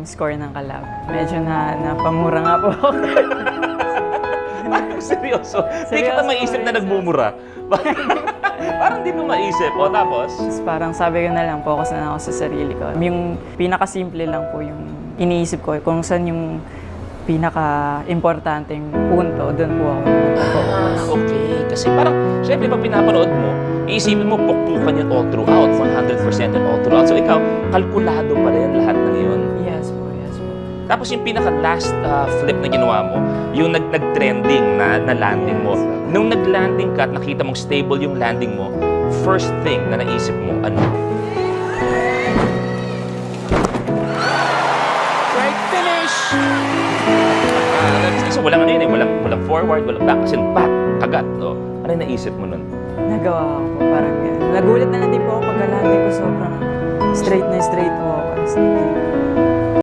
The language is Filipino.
yung score ng kalaban. Medyo napamura nga po ako. Seryoso? Di kita maisip na nagmumura. Parang di mo maisip. O tapos? Parang sabi ko na lang, focus na lang ako sa sarili ko. Yung pinakasimple lang po yung iniisip ko, kung saan yung pinaka-importanteng punto, doon po ako. Okay. Kasi parang, syempre, pag pinapanood mo, iisipin mo, pukpukan yan all throughout, 100% yan all throughout. So ikaw, kalkulado pa rin lahat ng yun. Yes po, yes po. Tapos yung pinaka-last flip na ginawa mo, yung nag-trending na landing mo. Nung nag-landing ka at nakita mong stable yung landing mo, first thing na naisip mo, ano? Right finish! Kasi walang ano yun eh, walang forward, walang back, kasi back, kagat. No? Ano yung naisip mo nun? Nagawa ko po, parang yan. Nagulat na lang din po ako pagka landing ko, sobrang straight po ako.